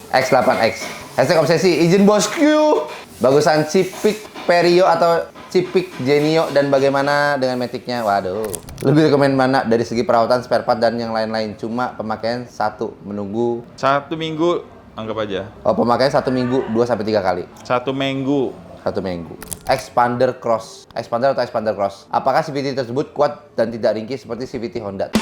X8X. Hashtag obsesi, izin bosku. Bagusan Civic Perio atau Civic Genio dan bagaimana dengan Matic-nya? Waduh. Lebih rekomen mana dari segi perawatan, spare part dan yang lain-lain? Cuma pemakaian menunggu 1 minggu anggap aja. Oh, pemakaian 1 minggu 2 sampai 3 kali. 1 minggu. 1 minggu. Expander Cross. Expander atau Expander Cross. Apakah CVT tersebut kuat dan tidak ringkih seperti CVT Honda?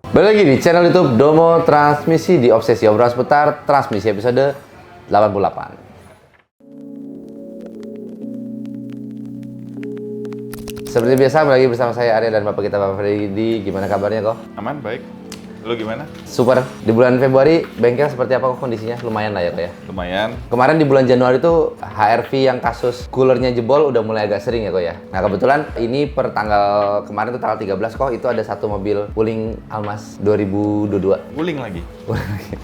Balik lagi di channel YouTube Domo Transmisi di Obsesi, obrolan seputar transmisi episode 88. Seperti biasa, lagi bersama saya Arya dan bapak kita Bapak Freddy. Gimana kabarnya kok? Aman, baik. Lu gimana? Super. Di bulan Februari bengkel seperti apa kok kondisinya? Lumayan lah ya kok ya? Lumayan. Kemarin di bulan Januari tuh HRV yang kasus coolernya jebol udah mulai agak sering ya kok ya? Nah kebetulan ini per tanggal kemarin tuh tanggal 13 kok itu ada satu mobil Wuling Almas 2022. Wuling lagi.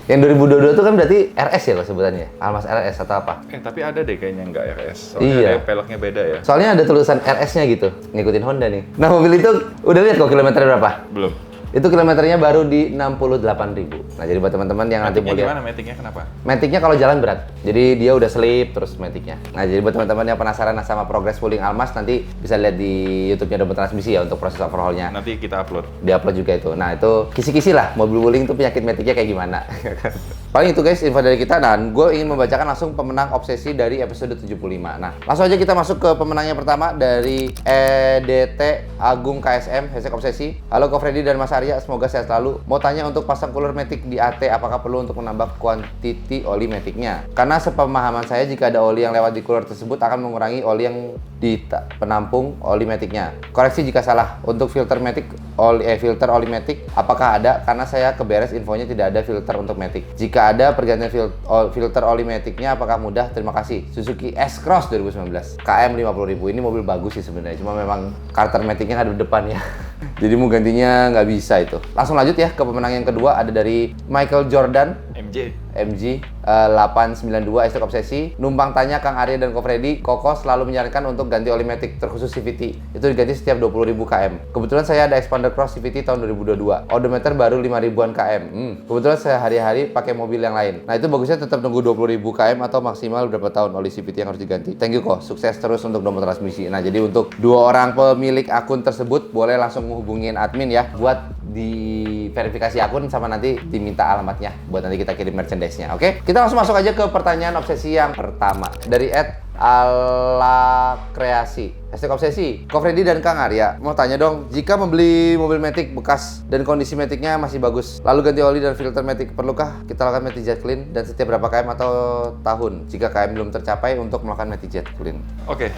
Yang 2022 tuh kan berarti RS ya kok sebutannya? Almas RS atau apa? Tapi ada deh kayaknya nggak RS. Soalnya Iya. ada peleknya beda ya. Soalnya ada tulisan RS-nya gitu, ngikutin Honda nih. Nah mobil itu udah lihat kok kilometernya berapa? Belum. Itu kilometernya baru di 68.000. Nah jadi buat teman-teman yang nanti mau lihat. Gimana Matic-nya kenapa? Matic-nya kalau jalan berat, jadi dia udah selip terus Matic-nya. Nah jadi buat teman-teman yang penasaran sama progres Wuling Almas nanti bisa lihat di YouTube-nya Domo Transmisi ya untuk proses overhaul-nya. Nanti kita upload. Di-upload juga itu. Nah itu kisi-kisi lah mobil Wuling itu penyakit Matic-nya kayak gimana. Paling itu guys info dari kita dan gue ingin membacakan langsung pemenang obsesi dari episode 75. Nah langsung aja kita masuk ke pemenangnya pertama dari EDT Agung KSM hashtag obsesi. Halo Ko Freddy dan Mas Arya, semoga sehat selalu. Mau tanya untuk pasang cooler Matic di AT apakah perlu untuk menambah kuantiti oli Matic-nya? Karena sepemahaman saya jika ada oli yang lewat di cooler tersebut akan mengurangi oli yang di penampung oli Matic-nya. Koreksi jika salah. Untuk filter Matic filter oli Matic apakah ada? Karena saya keberes infonya tidak ada filter untuk Matic. Jika ada pergantian filter oli Matic-nya apakah mudah? Terima kasih. Suzuki S-Cross 2019 KM 50.000. Ini mobil bagus sih sebenarnya, cuma memang karter Matic-nya ada di depan ya. Jadi mau gantinya nggak bisa itu. Langsung lanjut ya ke pemenang yang kedua, ada dari Michael Jordan MG 892 hashtag obsesi. Numpang tanya Kang Arya dan Ko Freddy, Koko selalu menyarankan untuk ganti oli Matic terkhusus CVT. Itu diganti setiap 20.000 km. Kebetulan saya ada Expander Cross CVT tahun 2022. Odometer baru 5.000-an km. Kebetulan saya hari-hari pakai mobil yang lain. Nah itu bagusnya tetap nunggu 20.000 km atau maksimal berapa tahun oli CVT yang harus diganti. Thank you Ko, sukses terus untuk Domo Transmisi. Nah jadi untuk dua orang pemilik akun tersebut boleh langsung menghubungin admin ya buat di verifikasi akun sama nanti diminta alamatnya buat nanti kita kirim merchandise-nya. Oke? Kita langsung masuk aja ke pertanyaan obsesi yang pertama dari Ala Kreasi. Hashtag obsesi. Ko Freddy dan Kang Arya, mau tanya dong, jika membeli mobil Matic bekas dan kondisi Matic-nya masih bagus, lalu ganti oli dan filter Matic, perlukah kita lakukan Matic Jet Clean dan setiap berapa km atau tahun jika km belum tercapai untuk melakukan Matic Jet Clean? Oke.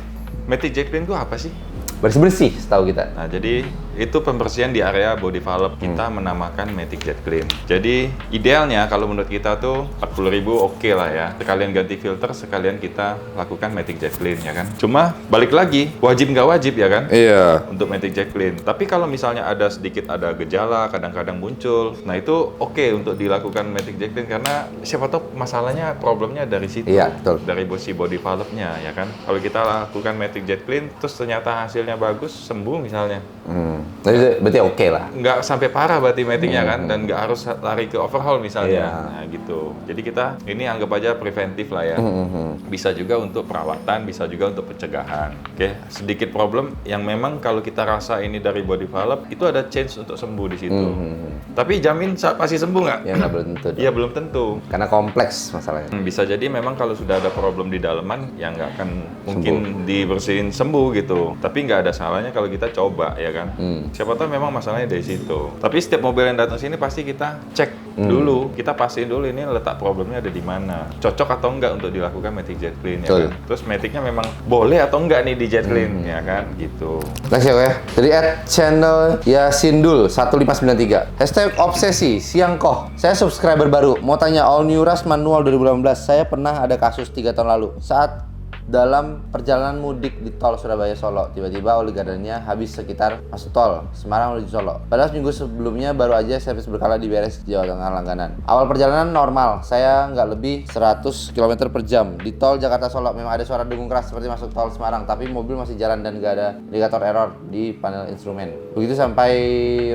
Matic Jet Clean itu apa sih? Bersih-bersih setahu kita. Nah, jadi itu pembersihan di area body valve kita menamakan Matic Jet Clean. Jadi idealnya kalau menurut kita tuh 40.000 oke lah ya. Sekalian ganti filter, sekalian kita lakukan Matic Jet Clean ya kan. Cuma balik lagi, wajib nggak wajib ya kan? Iya. Untuk Matic Jet Clean. Tapi kalau misalnya ada gejala, kadang-kadang muncul, nah itu oke untuk dilakukan Matic Jet Clean karena siapa tahu masalahnya, problemnya dari situ. Iya, betul. Dari body valve-nya ya kan. Kalau kita lakukan Matic Jet Clean, terus ternyata hasilnya bagus, sembuh misalnya. Berarti oke lah. Nggak sampai parah berarti Matic-nya kan, dan nggak harus lari ke overhaul misalnya. Iya. Nah gitu. Jadi kita ini anggap aja preventif lah ya. Bisa juga untuk perawatan, bisa juga untuk pencegahan. Oke, sedikit problem yang memang kalau kita rasa ini dari body valve itu ada chance untuk sembuh di situ. Tapi jamin pasti sembuh nggak? Ya nggak belum tentu. Iya belum tentu. Karena kompleks masalahnya. Bisa jadi memang kalau sudah ada problem di daleman ya nggak akan mungkin dibersihin sembuh gitu. Tapi nggak ada salahnya kalau kita coba ya kan. Siapa tahu memang masalahnya dari situ. Tapi setiap mobil yang datang sini pasti kita cek dulu, kita pastiin dulu ini letak problemnya ada di mana. Cocok atau enggak untuk dilakukan Matic Jet Clean ya kan. Terus Matic-nya memang boleh atau enggak nih di Jet Clean ya kan gitu. Next ya. Dari @channel Yasindul 1593. Hashtag obsesi siang koh. Saya subscriber baru. Mau tanya all new Rush manual 2018. Saya pernah ada kasus 3 tahun lalu saat dalam perjalanan mudik di tol Surabaya Solo. Tiba-tiba oli gardannya habis sekitar masuk tol Semarang menuju Solo. Padahal minggu sebelumnya baru aja servis berkala di beres Jawa Tengah langganan. Awal perjalanan normal, saya nggak lebih 100 km per jam. Di tol Jakarta Solo memang ada suara dengung keras seperti masuk tol Semarang, tapi mobil masih jalan dan nggak ada indikator error di panel instrumen. Begitu sampai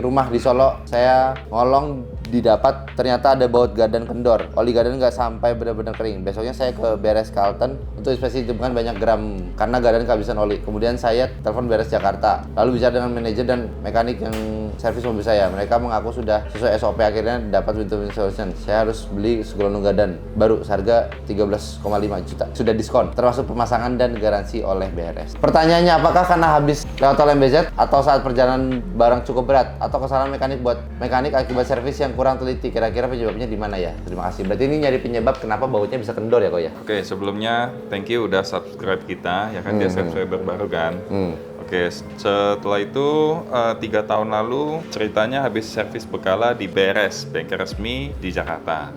rumah di Solo, saya ngolong didapat ternyata ada baut gardan kendor. Oli gardan nggak sampai benar-benar kering. Besoknya saya ke beres Carlton untuk inspeksi ditemukan banyak gram karena gardan kehabisan oli. Kemudian saya telepon beres Jakarta, lalu bicara dengan manajer dan mekanik yang servis mobil saya. Mereka mengaku sudah sesuai SOP, akhirnya dapat win-win solution. Saya harus beli segelondong gardan baru seharga 13,5 juta. Sudah diskon, termasuk pemasangan dan garansi oleh BRS. Pertanyaannya, apakah karena habis lewat tol MBZ atau saat perjalanan barang cukup berat atau kesalahan mekanik buat mekanik akibat servis yang kurang teliti? Kira-kira penyebabnya di mana ya? Terima kasih. Berarti ini nyari penyebab kenapa bautnya bisa kendor ya, kok ya? Oke, sebelumnya thank you udah subscribe kita, ya kan, dia subscriber baru kan. Oke, setelah itu 3 tahun lalu ceritanya habis servis berkala di BRS, bengkel resmi di Jakarta.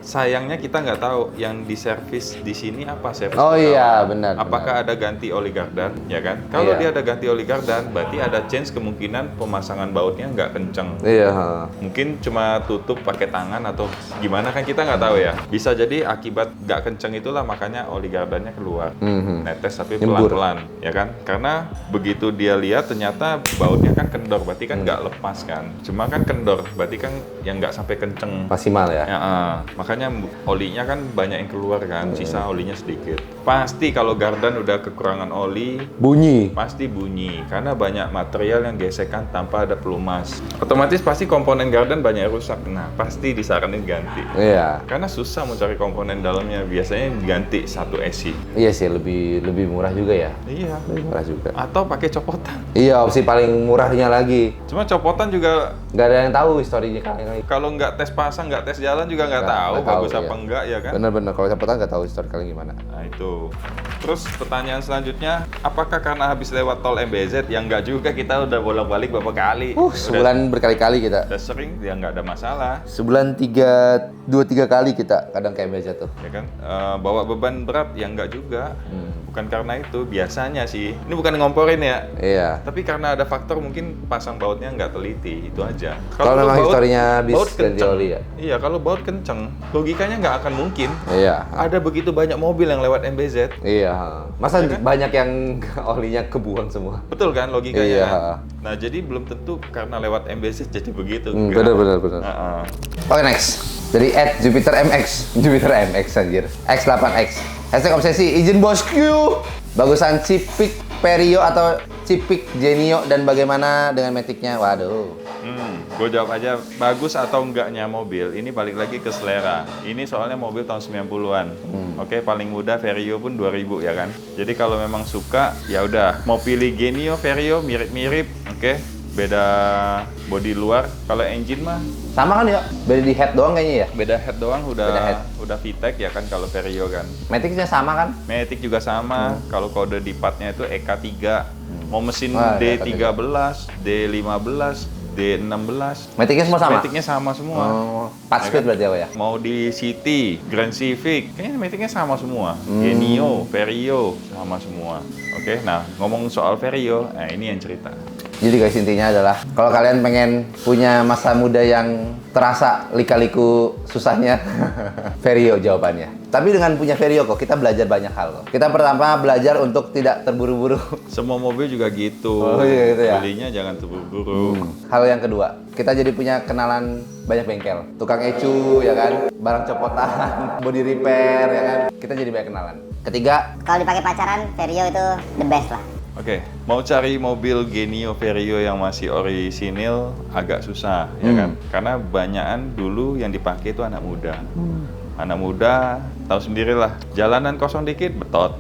Sayangnya kita nggak tahu yang diservis di sini apa servis Oh berkala. iya, benar. Apakah ada ganti oli gardan, ya kan? Kalau Iya. dia ada ganti oli gardan, berarti ada chance kemungkinan pemasangan bautnya nggak kenceng. Iya. Mungkin cuma tutup pakai tangan atau gimana kan kita nggak tahu ya. Bisa jadi akibat nggak kenceng itulah makanya oli gardannya keluar. Netes tapi Nyembur. pelan-pelan, ya kan? Karena begitu dia lihat ternyata bautnya kan kendor, berarti kan nggak lepas kan. Cuma kan kendor, berarti kan yang nggak sampai kenceng. Maksimal ya? Ya, makanya olinya kan banyak yang keluar kan, sisa olinya sedikit. Pasti kalau gardan udah kekurangan oli, Bunyi. pasti bunyi karena banyak material yang gesekan tanpa ada pelumas. Otomatis pasti komponen gardan banyak yang rusak. Nah, pasti disaranin ganti. Iya. Karena susah mencari komponen dalamnya. Biasanya ganti satu esi. Iya sih, lebih murah juga ya. Iya. Lebih murah juga. Atau pakai copotan. Iya, opsi paling murahnya lagi. Cuma copotan juga Nggak ada yang tahu historinya kali. kalau nggak tes pasang, nggak tes jalan juga nggak tahu bagus apa iya. enggak, ya kan? Bener-bener, kalau cepetan nggak tahu historikalnya gimana. Nah itu. Terus pertanyaan selanjutnya, apakah karena habis lewat tol MBZ? Yang nggak juga, kita udah bolak-balik beberapa kali. Sebulan berkali-kali kita. Udah sering, ya nggak ada masalah. Sebulan 2-3 kali kita kadang kayak meja tuh. Ya kan, bawa beban berat, ya nggak juga. Bukan karena itu, biasanya sih. Ini bukan ngomporin ya. Iya. Tapi karena ada faktor mungkin pasang bautnya nggak teliti, itu aja. Kalau memang historinya habis baut ganti kenceng. oli ya? Iya, kalau baut kenceng, logikanya nggak akan mungkin. Iya. Ada begitu banyak mobil yang lewat MBZ. Iya. Masa Iya kan? banyak yang olinya kebuang semua? Betul kan logikanya? Iya. Nah, jadi belum tentu karena lewat MBZ jadi begitu. Bener. Heeh. Oke, next. Dari @Jupiter MX. Jupiter MX anjir. X8X. #obsesi izin bosku. Bagusan Civic Perio atau Civic Genio dan bagaimana dengan metiknya? Waduh. Gue jawab aja, bagus atau enggaknya mobil, ini balik lagi ke selera. Ini soalnya mobil tahun 90-an. Oke, paling mudah Vario pun 2000 ya kan. Jadi kalau memang suka, ya udah. Mau pilih Genio, Vario, mirip-mirip, oke. Beda bodi luar. Kalau engine mah Sama kan ya? Beda di head doang kayaknya ya? beda head doang, Beda head. udah VTEC ya kan kalau Vario kan. Metiknya sama kan? Matic juga sama. Kalau kode di partnya itu EK3. Mau mesin Wah, D13, D15, D16. Metiknya semua sama? Maticnya sama semua. Oh, 4 speed berarti apa ya? Mau di City, Grand Civic, kayaknya metiknya sama semua. Genio, Vario, sama semua. Oke, nah ngomong soal Vario, nah ini yang cerita. Jadi guys, intinya adalah kalau kalian pengen punya masa muda yang terasa lika-liku susahnya, Vario jawabannya. Tapi dengan punya Vario kok kita belajar banyak hal kok. Kita pertama belajar untuk tidak terburu-buru. Semua mobil juga gitu. Oh, iya, gitu ya? Belinya jangan terburu-buru. Hal yang kedua, kita jadi punya kenalan banyak bengkel. Tukang ecu, ya kan? Barang copotan, body repair, ya kan? Kita jadi banyak kenalan. Ketiga, Kalau dipakai pacaran, Vario itu the best lah. Oke, mau cari mobil Genio Vario yang masih orisinil agak susah, ya kan? Karena banyakan dulu yang dipakai itu anak muda. Anak muda, tahu sendirilah, jalanan kosong dikit, betot.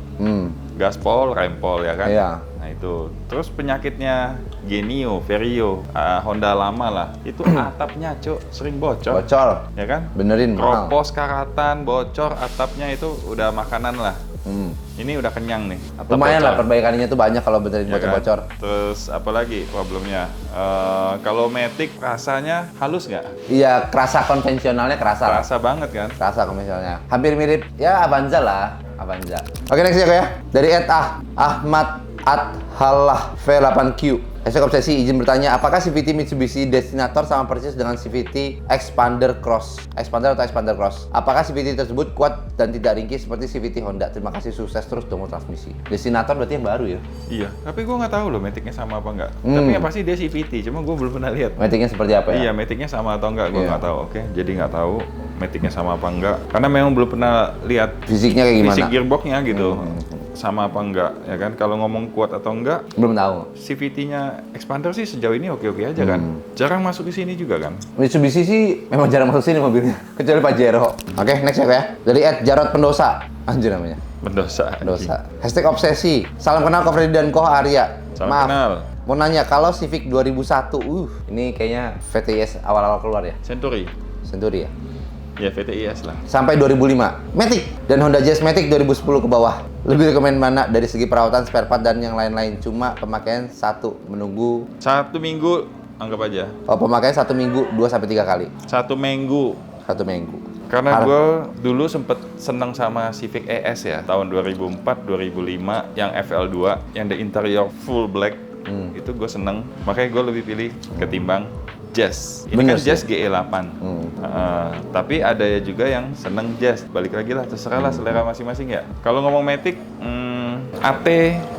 Gaspol, rempol, ya kan? Iya. Nah itu. Terus penyakitnya Genio, Vario, Honda lama lah, itu atapnya cuk, sering bocor. bocor, Ya kan? benerin mahal. Kropos, karatan, bocor, atapnya itu udah makanan lah. Ini udah kenyang nih. Atap Lumayan bocor. lah perbaikannya tuh banyak kalau benerin Ya kan? bocor-bocor. Terus apa lagi problemnya? Kalau Matic rasanya halus nggak? Iya, kerasa konvensionalnya kerasa lah. Kerasa banget kan? Kerasa konvensionalnya. Hampir mirip ya Avanza lah. Avanza. Oke, next ya, ya. Dari Ahmad Adhalah V8Q. Esok obsesi izin bertanya, apakah CVT Mitsubishi Destinator sama persis dengan CVT Expander atau Expander Cross? Apakah CVT tersebut kuat dan tidak ringkih seperti CVT Honda? Terima kasih, sukses terus Domo Transmisi. Destinator berarti yang baru ya? Iya, tapi gue nggak tahu loh Matic-nya sama apa nggak. Tapi yang pasti dia CVT, cuma gue belum pernah lihat. Matic-nya seperti apa ya? Iya, Matic-nya sama atau enggak, gue Iya. nggak tahu. Oke, jadi nggak tahu Matic-nya sama apa enggak. Karena memang belum pernah lihat Fisiknya kayak gimana? fisik gearbox-nya gitu. Sama apa enggak, ya kan? Kalau ngomong kuat atau enggak, Belum tahu. CVT-nya Expander sih sejauh ini oke-oke aja kan. Jarang masuk ke sini juga kan. Mitsubishi sih memang jarang masuk sini mobilnya, kecuali Pajero. Oke, next ya. Dari Jarod Pendosa. Anjir namanya. Mendosa. Dosa. Hashtag obsesi. Salam kenal Ko Freddy dan Ko Arya. Salam kenal. Mau nanya, kalau Civic 2001, ini kayaknya VTS awal-awal keluar ya? Century. Century ya? Ya VTIS lah. Sampai 2005, Matic dan Honda Jazz Matic 2010 ke bawah. Lebih rekomen mana dari segi perawatan, spare part, dan yang lain-lain? Cuma pemakaian menunggu. 1 minggu anggap aja. Oh, pemakaian 1 minggu 2-3 kali. 1 minggu. 1 minggu. Karena gue dulu sempet seneng sama Civic ES ya, tahun 2004-2005 yang FL2, yang the interior full black. Itu gue seneng, makanya gue lebih pilih ketimbang Jazz. Ini Bener kan sih. Jazz GE8. Tapi ada juga yang seneng Jazz. Balik lagi lah, terserah lah selera masing-masing ya. Kalau ngomong Matic, AT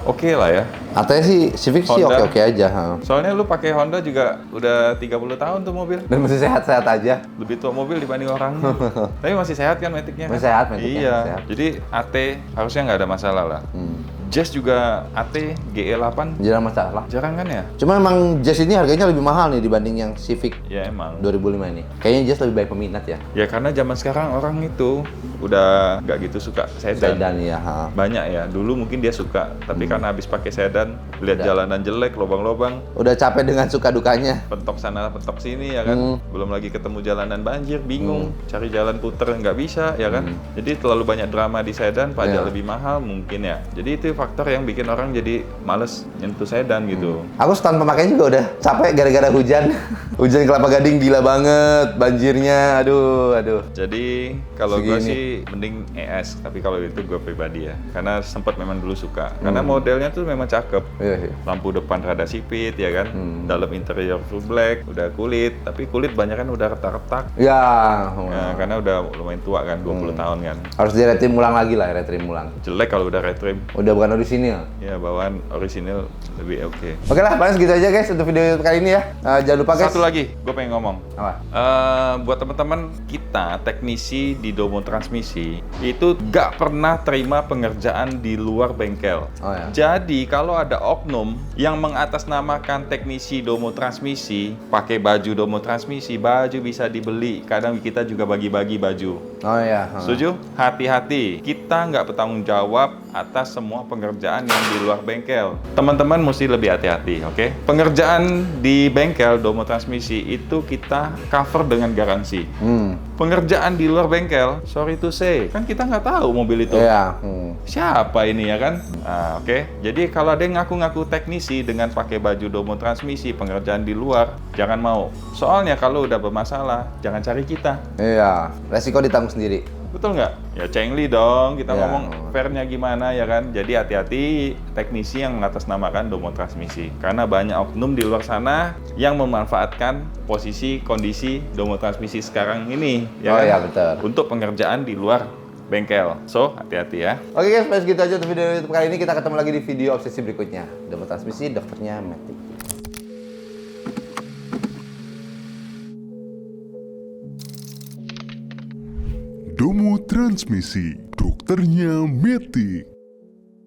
oke lah ya. Artinya sih Civic sih Honda. oke-oke aja. Soalnya lu pakai Honda juga udah 30 tahun tuh mobil. Dan masih sehat-sehat aja. Lebih tua mobil dibanding orang. Tapi masih sehat kan Matic-nya? Masih sehat Matic-nya, Iya. masih sehat. Jadi AT harusnya nggak ada masalah lah. Jazz juga AT GE8 Jarang masalah. jarang kan ya? Cuma emang Jazz ini harganya lebih mahal nih dibanding yang Civic Ya emang. 2005 ini. Kayaknya Jazz lebih baik peminat ya. Ya karena zaman sekarang orang itu udah nggak gitu suka sedan. Sedan ya. Ha. Banyak ya. Dulu mungkin dia suka, tapi karena habis pakai sedan, lihat jalanan jelek, lobang-lobang, Udah capek dengan suka dukanya. pentok sana pentok sini ya kan. Belum lagi ketemu jalanan banjir, bingung, cari jalan puter nggak bisa ya kan. Jadi terlalu banyak drama di sedan, pajak Iya. lebih mahal mungkin ya. Jadi itu faktor yang bikin orang jadi males nyentuh sedan gitu. Aku setahun pemakaian juga udah capek gara-gara hujan. Hujan Kelapa Gading gila banget, banjirnya, aduh. Jadi kalau gue Segini. sih mending ES, tapi kalau itu gue pribadi ya, karena sempat memang dulu suka, karena modelnya tuh memang cakep. Iya. Lampu depan rada sipit ya kan, dalam interior full black, udah kulit, tapi kulit banyak kan udah retak-retak. Ya, Nah, karena udah lumayan tua kan, 20 tahun kan. harus di retrim ulang lagi lah, retrim ulang. Jelek kalau udah retrim, Udah bukan orisinil. ya bawaan orisinil lebih oke. Oke lah, paling segitu aja guys untuk video kali ini ya. Jangan lupa guys. Satu lagi, gue pengen ngomong. Apa? Buat teman-teman kita, teknisi di Domo Transmisi, itu gak pernah terima pengerjaan di luar bengkel. Oh ya. Jadi, kalau ada oknum yang mengatasnamakan teknisi Domo Transmisi, pakai baju Domo Transmisi, baju bisa dibeli. Kadang kita juga bagi-bagi baju. Oh ya. Setuju? Hati-hati, kita nggak bertanggung jawab atas semua pengerjaan yang di luar bengkel. Teman-teman mesti lebih hati-hati, oke? Pengerjaan di bengkel Domo Transmisi itu kita cover dengan garansi. Pengerjaan di luar bengkel, sorry to say, kan kita nggak tahu mobil itu. Iya. Siapa ini ya kan? Nah, oke. Jadi kalau ada yang ngaku-ngaku teknisi dengan pakai baju Domo Transmisi, pengerjaan di luar, jangan mau. Soalnya kalau udah bermasalah, jangan cari kita. Iya. Resiko ditanggung sendiri. Betul nggak? Ya cengli dong, kita Ya. ngomong fairnya gimana ya kan. Jadi hati-hati teknisi yang mengatasnamakan Domo Transmisi. Karena banyak oknum di luar sana yang memanfaatkan posisi kondisi Domo Transmisi sekarang ini. Oh kan? iya, betul. Untuk pengerjaan di luar bengkel. So, hati-hati ya. Oke guys, paling segitu aja untuk video YouTube kali ini. Kita ketemu lagi di video obsesi berikutnya. Domo Transmisi, dokternya Matic. Domo Transmisi, dokternya Matic.